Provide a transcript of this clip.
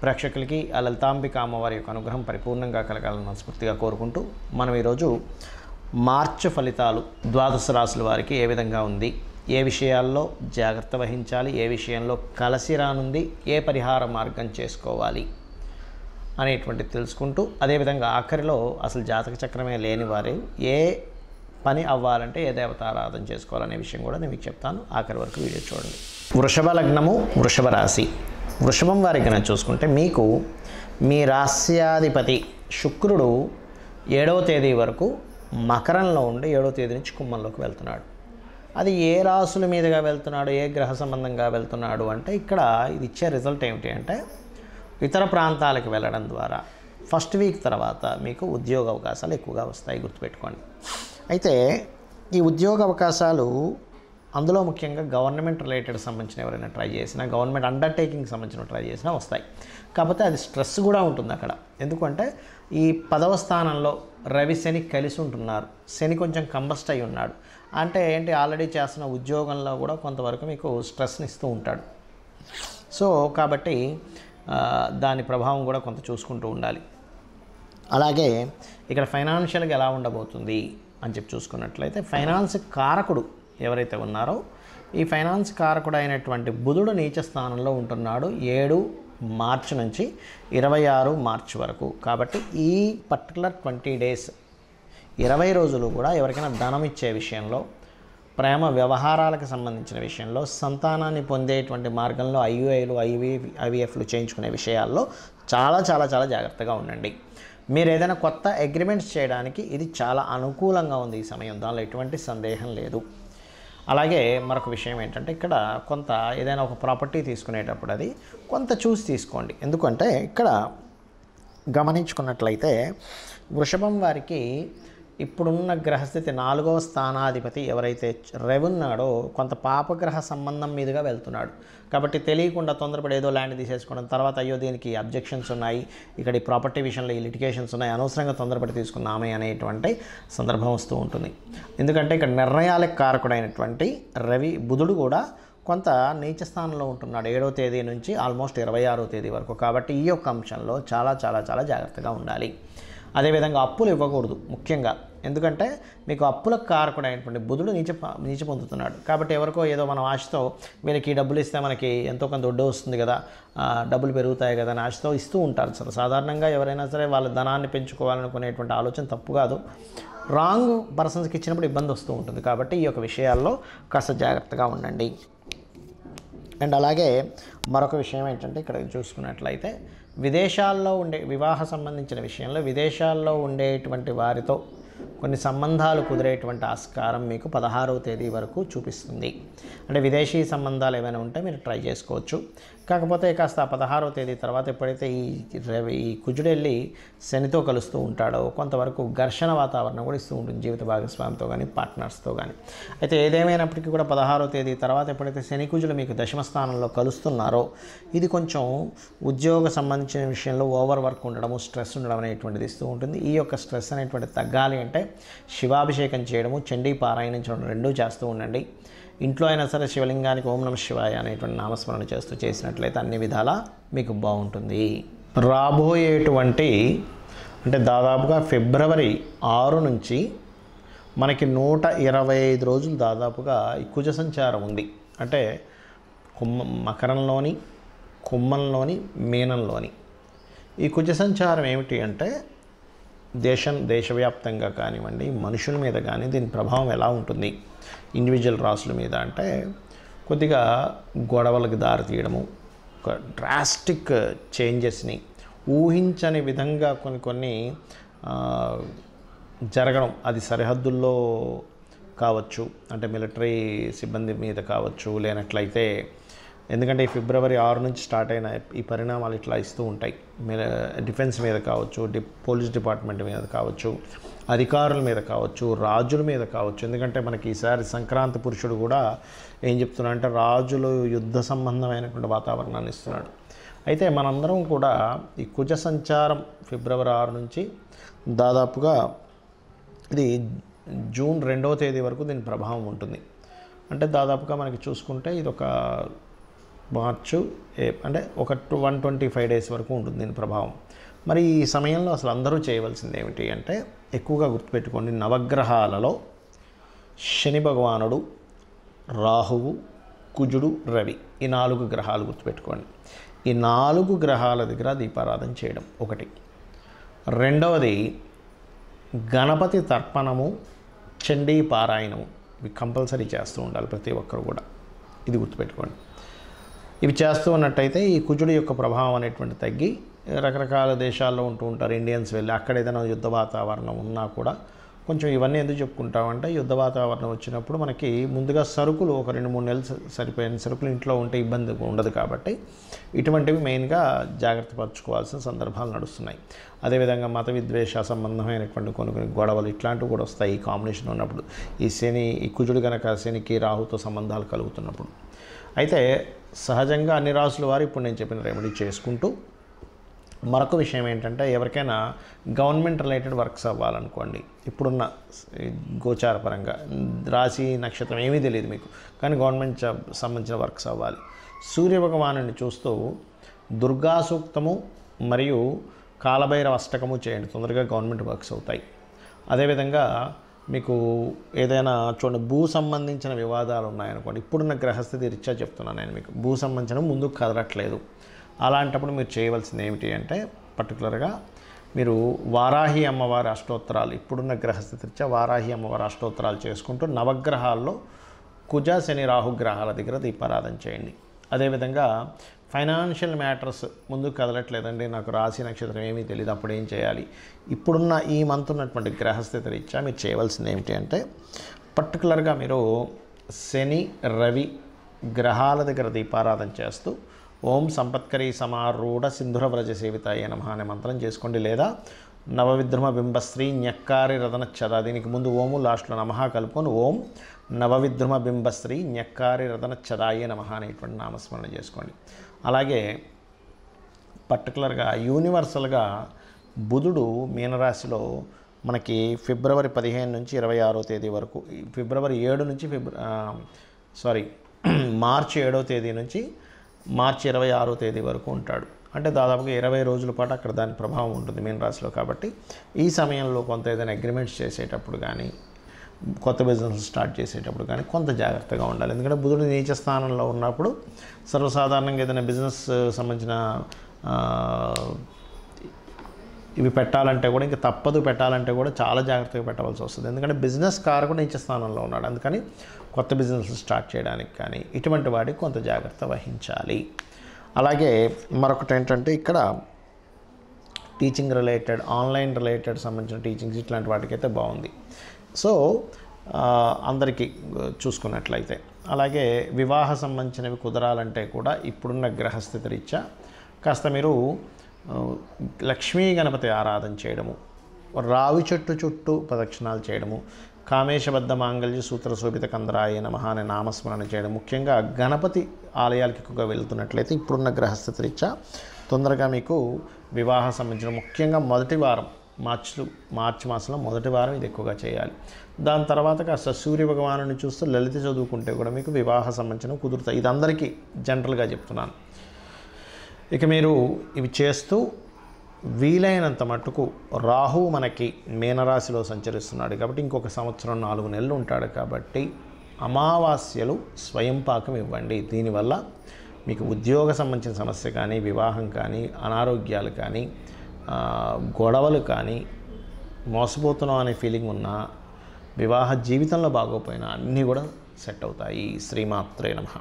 ప్రేక్షకులకి ఆ లలితాంబిక అమ్మవారి యొక్క అనుగ్రహం పరిపూర్ణంగా కలగాలని మనస్ఫూర్తిగా కోరుకుంటూ మనం ఈరోజు మార్చి ఫలితాలు ద్వాదశ రాశుల వారికి ఏ విధంగా ఉంది, ఏ విషయాల్లో జాగ్రత్త వహించాలి, ఏ విషయంలో కలిసి రానుంది, ఏ పరిహార మార్గం చేసుకోవాలి అనేటువంటిది తెలుసుకుంటూ, అదేవిధంగా ఆఖరిలో అసలు జాతక చక్రమే లేని వారు ఏ పని అవ్వాలంటే ఏ దేవతారాధన చేసుకోవాలనే విషయం కూడా నేను మీకు చెప్తాను. ఆఖరి వరకు వీడియో చూడండి. వృషభ లగ్నము, వృషభ రాశి. వృషభం వారికి కనుక చూసుకుంటే మీకు మీ రాశ్యాధిపతి శుక్రుడు 7వ తేదీ వరకు మకరంలో ఉండి 7వ తేదీ నుంచి కుంభంలోకి వెళ్తున్నాడు. అది ఏ రాశుల మీదుగా వెళ్తున్నాడు, ఏ గ్రహ సంబంధంగా వెళ్తున్నాడు అంటే ఇక్కడ ఇది ఇచ్చే రిజల్ట్ ఏమిటి అంటే ఇతర ప్రాంతాలకు వెళ్ళడం ద్వారా ఫస్ట్ వీక్ తర్వాత మీకు ఉద్యోగ అవకాశాలు ఎక్కువగా వస్తాయి, గుర్తుపెట్టుకోండి. అయితే ఈ ఉద్యోగ అవకాశాలు అందులో ముఖ్యంగా గవర్నమెంట్ రిలేటెడ్ సంబంధించిన ఎవరైనా ట్రై చేసినా, గవర్నమెంట్ అండర్టేకింగ్ సంబంధించిన ట్రై చేసినా వస్తాయి. కాకపోతే అది స్ట్రెస్ కూడా ఉంటుంది అక్కడ. ఎందుకంటే ఈ 10వ స్థానంలో రవి శని కలిసి ఉంటున్నారు. శని కొంచెం కంబస్ట్ అయి ఉన్నాడు అంటే ఏంటి, ఆల్రెడీ చేస్తున్న ఉద్యోగంలో కూడా కొంతవరకు మీకు స్ట్రెస్ని ఇస్తూ ఉంటాడు. సో కాబట్టి దాని ప్రభావం కూడా కొంత చూసుకుంటూ ఉండాలి. అలాగే ఇక్కడ ఫైనాన్షియల్గా ఎలా ఉండబోతుంది అని చెప్పి చూసుకున్నట్లయితే ఫైనాన్స్ కారకుడు ఎవరైతే ఉన్నారో ఈ ఫైనాన్స్ కారకుడు అయినటువంటి బుధుడు నీచ స్థానంలో ఉంటున్నాడు 7 మార్చి నుంచి 26 మార్చి వరకు. కాబట్టి ఈ పర్టికులర్ 20 డేస్ 20 రోజులు కూడా ఎవరికైనా ధనం ఇచ్చే విషయంలో, ప్రేమ వ్యవహారాలకు సంబంధించిన విషయంలో, సంతానాన్ని పొందేటువంటి మార్గంలో ఐయుఐలు ఐవీఎఫ్లు చేయించుకునే విషయాల్లో చాలా చాలా చాలా జాగ్రత్తగా ఉండండి. మీరు ఏదైనా కొత్త అగ్రిమెంట్స్ చేయడానికి ఇది చాలా అనుకూలంగా ఉంది ఈ సమయం, దానిలో ఎటువంటి సందేహం లేదు. అలాగే మరొక విషయం ఏంటంటే ఇక్కడ కొంత ఏదైనా ఒక ప్రాపర్టీ తీసుకునేటప్పుడు అది కొంత చూసి తీసుకోండి. ఎందుకంటే ఇక్కడ గమనించుకున్నట్లయితే వృషభం వారికి ఇప్పుడున్న గ్రహస్థితి 4వ స్థానాధిపతి ఎవరైతే రవి ఉన్నాడో కొంత పాపగ్రహ సంబంధం మీదుగా వెళ్తున్నాడు. కాబట్టి తెలియకుండా తొందరపడి ఏదో ల్యాండ్ తీసేసుకోవడం, తర్వాత అయ్యో దీనికి అబ్జెక్షన్స్ ఉన్నాయి, ఇక్కడ ఈ ప్రాపర్టీ విషయంలో ఈ లిటిగేషన్స్ ఉన్నాయి, అనవసరంగా తొందరపడి తీసుకున్నామే అనేటువంటి సందర్భం వస్తూ ఉంటుంది. ఎందుకంటే ఇక్కడ నిర్ణయాలకు కారకుడైనటువంటి బుధుడు కూడా కొంత నీచ స్థానంలో ఉంటున్నాడు 7వ తేదీ నుంచి ఆల్మోస్ట్ 26వ తేదీ వరకు. కాబట్టి ఈ యొక్క అంశంలో చాలా చాలా చాలా జాగ్రత్తగా ఉండాలి. అదేవిధంగా అప్పులు ఇవ్వకూడదు ముఖ్యంగా, ఎందుకంటే మీకు అప్పులకు కారకుడైనటువంటి బుధుడు నీచ పొందుతున్నాడు. కాబట్టి ఎవరికో ఏదో మనం ఆశతో వీళ్ళకి డబ్బులు ఇస్తే మనకి ఎంతో కొంత దొడ్డు వస్తుంది కదా, డబ్బులు పెరుగుతాయి కదా అని ఆశతో ఇస్తూ ఉంటారు. సరే, సాధారణంగా ఎవరైనా సరే వాళ్ళ ధనాన్ని పెంచుకోవాలనుకునేటువంటి ఆలోచన తప్పు కాదు. రాంగ్ పర్సన్స్కి ఇచ్చినప్పుడు ఇబ్బంది వస్తూ ఉంటుంది. కాబట్టి ఈ యొక్క విషయాల్లో కాస్త జాగ్రత్తగా ఉండండి. అండ్ అలాగే మరొక విషయం ఏంటంటే ఇక్కడ చూసుకున్నట్లయితే విదేశాల్లో ఉండే వివాహ సంబంధించిన విషయంలో విదేశాల్లో ఉండేటువంటి వారితో కొన్ని సంబంధాలు కుదిరేటువంటి ఆస్కారం మీకు 16వ తేదీ వరకు చూపిస్తుంది. అంటే విదేశీ సంబంధాలు ఏమైనా ఉంటే మీరు ట్రై చేసుకోవచ్చు. కాకపోతే కాస్త 16వ తేదీ తర్వాత ఎప్పుడైతే ఈ కుజుడు వెళ్ళి శనితో కలుస్తూ ఉంటాడో కొంతవరకు ఘర్షణ వాతావరణం కూడా ఇస్తూ ఉంటుంది జీవిత భాగస్వామితో కానీ పార్ట్నర్స్తో కానీ. అయితే ఏదేమైనప్పటికీ కూడా 16వ తేదీ తర్వాత ఎప్పుడైతే శని కుజులు మీకు దశమ స్థానంలో కలుస్తున్నారో ఇది కొంచెం ఉద్యోగ సంబంధించిన విషయంలో ఓవర్ వర్క్ ఉండడము, స్ట్రెస్ ఉండడం అనేటువంటిది ఇస్తూ ఉంటుంది. ఈ యొక్క స్ట్రెస్ అనేటువంటి తగ్గాలి అంటే శివాభిషేకం చేయడము, చండీ పారాయణించడం రెండూ చేస్తూ ఉండండి. ఇంట్లో అయినా సరే శివలింగానికి ఓం నమః శివాయ అనేటువంటి నామస్మరణ చేసినట్లయితే అన్ని విధాలా మీకు బాగుంటుంది. రాబోయేటువంటి అంటే దాదాపుగా ఫిబ్రవరి 6 నుంచి మనకి 125 రోజులు దాదాపుగా ఈ కుజ సంచారం ఉంది. అంటే మకరంలోని, కుంభంలోని, మీనంలోని ఈ కుజ సంచారం ఏమిటి అంటే దేశవ్యాప్తంగా కానివ్వండి, మనుషుల మీద కానీ దీని ప్రభావం ఎలా ఉంటుంది ఇండివిజువల్ రాసుల మీద అంటే కొద్దిగా గొడవలకు దారితీయడము, ఒక డ్రాస్టిక్ చేంజెస్ని ఊహించని విధంగా కొన్ని జరగడం. అది సరిహద్దుల్లో కావచ్చు, అంటే మిలిటరీ సిబ్బంది మీద కావచ్చు, లేనట్లయితే ఎందుకంటే ఈ ఫిబ్రవరి 6 నుంచి స్టార్ట్ అయిన ఈ పరిణామాలు ఇట్లా ఇస్తూ ఉంటాయి. డిఫెన్స్ మీద కావచ్చు, పోలీస్ డిపార్ట్మెంట్ మీద కావచ్చు, అధికారుల మీద కావచ్చు, రాజుల మీద కావచ్చు. ఎందుకంటే మనకి ఈసారి సంక్రాంతి పురుషుడు కూడా ఏం చెప్తున్నా అంటే రాజులు యుద్ధ సంబంధమైనటువంటి వాతావరణాన్ని ఇస్తున్నాడు. అయితే మనందరం కూడా ఈ కుజ సంచారం ఫిబ్రవరి 6 నుంచి దాదాపుగా ఇది జూన్ 2వ తేదీ వరకు దీని ప్రభావం ఉంటుంది. అంటే దాదాపుగా మనకి చూసుకుంటే ఇది ఒక మార్చు అంటే ఒక 125 డేస్ వరకు ఉంటుంది దీని ప్రభావం. మరి ఈ సమయంలో అసలు అందరూ చేయవలసింది ఏమిటి అంటే, ఎక్కువగా గుర్తుపెట్టుకోండి, నవగ్రహాలలో శని భగవానుడు, రాహువు, కుజుడు, రవి, ఈ 4 గ్రహాలు గుర్తుపెట్టుకోండి. ఈ 4 గ్రహాల దగ్గర దీపారాధన చేయడం ఒకటి. రెండవది గణపతి తర్పణము, చండీ పారాయణము, ఇవి కంపల్సరీ చేస్తూ ఉండాలి ప్రతి ఒక్కరు కూడా. ఇది గుర్తుపెట్టుకోండి. ఇవి చేస్తూ ఉన్నట్టయితే ఈ కుజుడు యొక్క ప్రభావం అనేటువంటి తగ్గి, రకరకాల దేశాల్లో ఉంటూ ఉంటారు ఇండియన్స్ వెళ్ళి, అక్కడ ఏదైనా యుద్ధ వాతావరణం ఉన్నా కూడా కొంచెం ఇవన్నీ ఎందుకు చెప్పుకుంటామంటే, యుద్ధ వాతావరణం వచ్చినప్పుడు మనకి ముందుగా సరుకులు ఒక 2-3 నెలలు సరిపోయిన సరుకులు ఇంట్లో ఉంటే ఇబ్బంది ఉండదు కాబట్టి ఇటువంటివి మెయిన్గా జాగ్రత్త పరచుకోవాల్సిన సందర్భాలు నడుస్తున్నాయి. అదేవిధంగా మత విద్వేష సంబంధమైనటువంటి కొన్ని గొడవలు ఇట్లాంటివి కూడా వస్తాయి ఈ కాంబినేషన్ ఉన్నప్పుడు. ఈ కుజుడు కనుక శనికి రాహుతో సంబంధాలు కలుగుతున్నప్పుడు. అయితే సహజంగా అన్ని రాసుల వారు ఇప్పుడు నేను చెప్పిన రెమెడీ చేసుకుంటూ, మరొక విషయం ఏంటంటే, ఎవరికైనా గవర్నమెంట్ రిలేటెడ్ వర్క్స్ అవ్వాలనుకోండి, ఇప్పుడున్న గోచార పరంగా రాశి నక్షత్రం ఏమీ తెలియదు మీకు, కానీ గవర్నమెంట్ జాబ్ సంబంధించిన వర్క్స్ అవ్వాలి. సూర్యభగవానుని చూస్తూ దుర్గా సూక్తము మరియు కాలభైరవ అష్టకము చేయండి, తొందరగా గవర్నమెంట్ వర్క్స్ అవుతాయి. అదేవిధంగా మీకు ఏదైనా చూడండి, భూ సంబంధించిన వివాదాలు ఉన్నాయనుకోండి, ఇప్పుడున్న గ్రహస్థితి రీత్యా చెప్తున్నాను నేను మీకు, భూ సంబంధించిన ముందుకు కదలట్లేదు, అలాంటప్పుడు మీరు చేయవలసింది ఏమిటి అంటే, పర్టికులర్గా మీరు వారాహి అమ్మవారి అష్టోత్తరాలు, ఇప్పుడున్న గ్రహస్థితి రీత్యా వారాహి అమ్మవారి అష్టోత్తరాలు చేసుకుంటూ నవగ్రహాల్లో కుజ శని రాహు గ్రహాల దగ్గర దీపారాధన చేయండి. అదేవిధంగా ఫైనాన్షియల్ మ్యాటర్స్ ముందుకు కదలట్లేదండి, నాకు రాశి నక్షత్రం ఏమీ తెలియదు, అప్పుడు ఏం చేయాలి, ఇప్పుడున్న ఈ మంత్ ఉన్నటువంటి గ్రహస్థితి రీత్యా మీరు చేయవలసింది ఏమిటి అంటే, పర్టికులర్గా మీరు శని రవి గ్రహాల దగ్గర దీపారాధన చేస్తూ ఓం సంపత్కరీ సమారూఢ సింధుర వ్రజ సేవితాయ నమః అనే మంత్రం చేసుకోండి. లేదా నవవిద్రుమ బింబశ్రీ న్యక్కారి రదనచ్చద, దీనికి ముందు ఓము లాస్ట్లో నమః కలుపుకొని ఓం నవవిద్రుమ బింబశ్రీ న్యక్కారి రదనచ్చదాయ నమః అనేటువంటి నామస్మరణ చేసుకోండి. అలాగే పర్టికులర్గా యూనివర్సల్గా బుధుడు మీనరాశిలో మనకి ఫిబ్రవరి 15 నుంచి 26వ తేదీ వరకు, ఫిబ్రవరి 7 నుంచి మార్చి 7వ తేదీ నుంచి మార్చి 26వ తేదీ వరకు ఉంటాడు. అంటే దాదాపుగా 20 రోజుల పాటు అక్కడ దాని ప్రభావం ఉంటుంది మీనరాశిలో. కాబట్టి ఈ సమయంలో కొంత ఏదైనా అగ్రిమెంట్స్ చేసేటప్పుడు కానీ, కొత్త బిజినెస్ స్టార్ట్ చేసేటప్పుడు కానీ కొంత జాగ్రత్తగా ఉండాలి. ఎందుకంటే బుధుడు నీచ స్థానంలో ఉన్నప్పుడు సర్వసాధారణంగా ఏదైనా బిజినెస్ సంబంధించిన ఇవి పెట్టాలంటే కూడా, ఇంకా తప్పదు పెట్టాలంటే కూడా చాలా జాగ్రత్తగా పెట్టవలసి వస్తుంది. ఎందుకంటే బిజినెస్ కారకుడు నీచ స్థానంలో ఉన్నాడు, అందుకని కొత్త బిజినెస్ స్టార్ట్ చేయడానికి కానీ ఇటువంటి వాటికి కొంత జాగ్రత్త వహించాలి. అలాగే మరొకటి ఏంటంటే, ఇక్కడ టీచింగ్ రిలేటెడ్, ఆన్లైన్ రిలేటెడ్ సంబంధించిన టీచింగ్స్ ఇట్లాంటి వాటికైతే బాగుంది. సో అందరికీ చూసుకున్నట్లయితే, అలాగే వివాహ సంబంధించినవి కుదరాలంటే కూడా ఇప్పుడున్న గ్రహస్థితి రీత్యా కాస్త మీరు లక్ష్మీ గణపతి ఆరాధన చేయడము, రావి చెట్టు చుట్టూ ప్రదక్షిణాలు చేయడము, కామేశబద్ధ మాంగళ్య సూత్ర శోభిత కందరాయ నమః అనే నామస్మరణ చేయడం, ముఖ్యంగా గణపతి ఆలయాలకు ఎక్కువగా వెళ్తున్నట్లయితే ఇప్పుడున్న గ్రహస్థితి రీత్యా తొందరగా మీకు వివాహ సంబంధించిన, ముఖ్యంగా మొదటి వారం మార్చి మాసంలో మొదటి వారం ఇది ఎక్కువగా చేయాలి. దాని తర్వాత కాస్త సూర్య భగవానుని చూస్తూ లలిత చదువుకుంటే కూడా మీకు వివాహ సంబంధించిన కుదురుతాయి. ఇది అందరికీ జనరల్గా చెప్తున్నాను. ఇక మీరు ఇవి చేస్తూ వీలైనంత మట్టుకు, రాహు మనకి మీనరాశిలో సంచరిస్తున్నాడు కాబట్టి ఇంకొక సంవత్సరం 4 నెలలు ఉంటాడు కాబట్టి అమావాస్యలు స్వయం పాకం ఇవ్వండి. దీనివల్ల మీకు ఉద్యోగ సంబంధించిన సమస్య కానీ, వివాహం కానీ, అనారోగ్యాలు కానీ, గొడవలు కానీ, మోసపోతున్నాం అనే ఫీలింగ్ ఉన్నా, వివాహ జీవితంలో బాగోపోయినా అన్నీ కూడా సెట్ అవుతాయి. శ్రీమాత్రే నమః.